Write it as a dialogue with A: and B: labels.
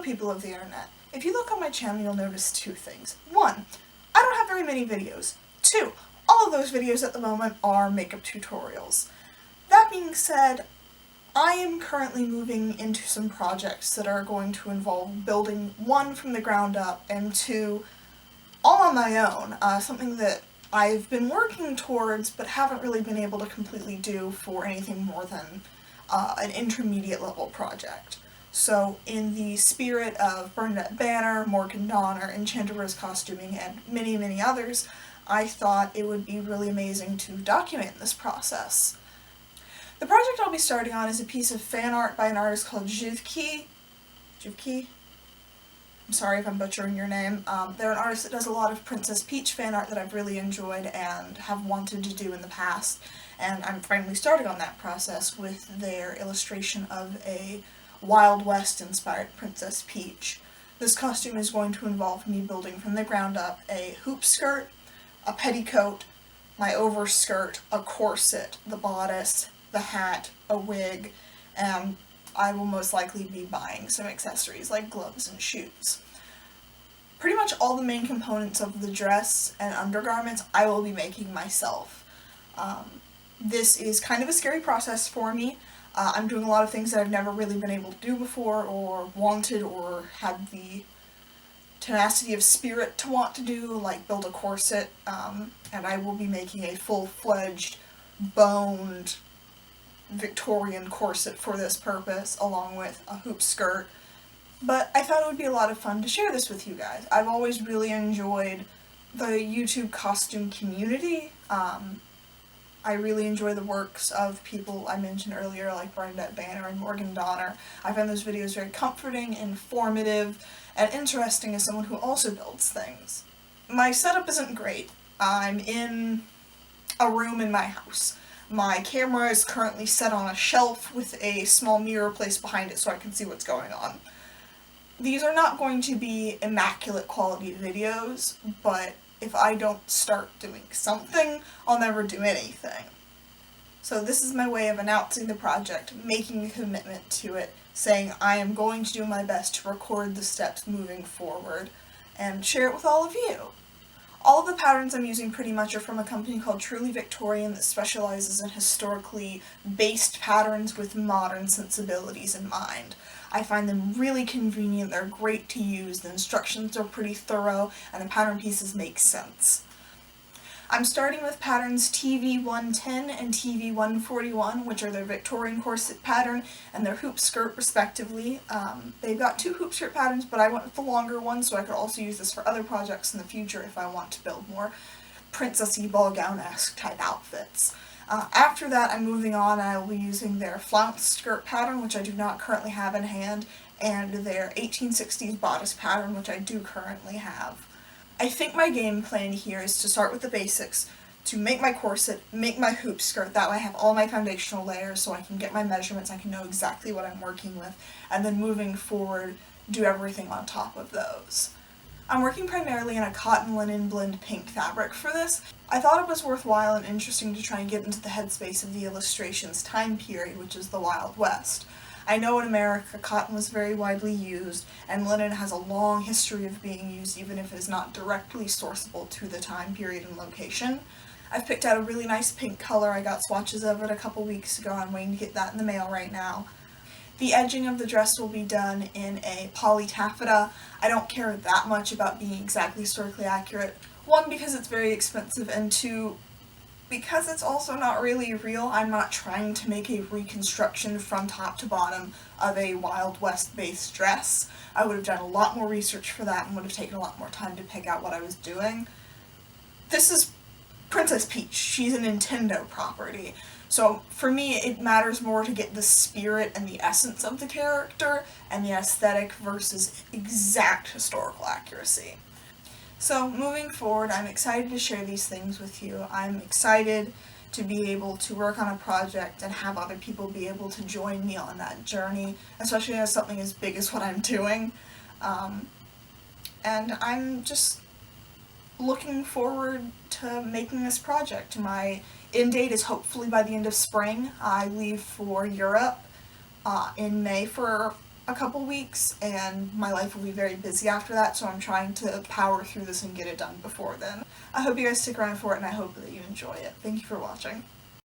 A: people of the internet. If you look on my channel, you'll notice two things. One, I don't have very many videos. Two, all of those videos at the moment are makeup tutorials. That being said, I am currently moving into some projects that are going to involve building one from the ground up and two all on my own, something that I've been working towards but haven't really been able to completely do for anything more than an intermediate level project. So in the spirit of Bernadette Banner, Morgan Donner, Enchanted Rose Costuming, and many, many others, I thought it would be really amazing to document this process. The project I'll be starting on is a piece of fan art by an artist called Jivki. I'm sorry if I'm butchering your name. They're an artist that does a lot of Princess Peach fan art that I've really enjoyed and have wanted to do in the past, and I'm finally starting on that process with their illustration of a Wild West inspired Princess Peach. This costume is going to involve me building from the ground up a hoop skirt, a petticoat, my overskirt, a corset, the bodice, the hat, a wig, and I will most likely be buying some accessories like gloves and shoes. Pretty much all the main components of the dress and undergarments I will be making myself. This is kind of a scary process for me. I'm doing a lot of things that I've never really been able to do before or wanted or had the tenacity of spirit to want to do, like build a corset, and I will be making a full-fledged, boned, Victorian corset for this purpose, along with a hoop skirt. But I thought it would be a lot of fun to share this with you guys. I've always really enjoyed the YouTube costume community. I really enjoy the works of people I mentioned earlier, like Bernadette Banner and Morgan Donner. I find those videos very comforting, informative, and interesting as someone who also builds things. My setup isn't great. I'm in a room in my house. My camera is currently set on a shelf with a small mirror placed behind it so I can see what's going on. These are not going to be immaculate quality videos, but if I don't start doing something, I'll never do anything. So this is my way of announcing the project, making a commitment to it, saying I am going to do my best to record the steps moving forward, and share it with all of you. All of the patterns I'm using pretty much are from a company called Truly Victorian that specializes in historically based patterns with modern sensibilities in mind. I find them really convenient, they're great to use, the instructions are pretty thorough, and the pattern pieces make sense. I'm starting with patterns TV110 and TV141, which are their Victorian corset pattern and their hoop skirt respectively. They've got two hoop skirt patterns, but I went with the longer one so I could also use this for other projects in the future if I want to build more princessy ball gown-esque type outfits. After that, I'm moving on and I will be using their flounce skirt pattern, which I do not currently have in hand, and their 1860s bodice pattern, which I do currently have. I think my game plan here is to start with the basics, to make my corset, make my hoop skirt, that way I have all my foundational layers so I can get my measurements, I can know exactly what I'm working with, and then moving forward, do everything on top of those. I'm working primarily in a cotton linen blend pink fabric for this. I thought it was worthwhile and interesting to try and get into the headspace of the illustration's time period, which is the Wild West. I know in America cotton was very widely used, and linen has a long history of being used even if it is not directly sourceable to the time period and location. I've picked out a really nice pink color. I got swatches of it a couple weeks ago. I'm waiting to get that in the mail right now. The edging of the dress will be done in a poly taffeta. I don't care that much about being exactly historically accurate. One, because it's very expensive, and two, because it's also not really real. I'm not trying to make a reconstruction from top to bottom of a Wild West based dress. I would have done a lot more research for that and would have taken a lot more time to pick out what I was doing. This is Princess Peach. She's a Nintendo property. So for me, it matters more to get the spirit and the essence of the character and the aesthetic versus exact historical accuracy. So moving forward, I'm excited to share these things with you. I'm excited to be able to work on a project and have other people be able to join me on that journey, especially as something as big as what I'm doing. And I'm just looking forward to making this project. My end date is hopefully by the end of spring. I leave for Europe in May for a couple weeks, and my life will be very busy after that, so I'm trying to power through this and get it done before then. I hope you guys stick around for it, and I hope that you enjoy it. Thank you for watching.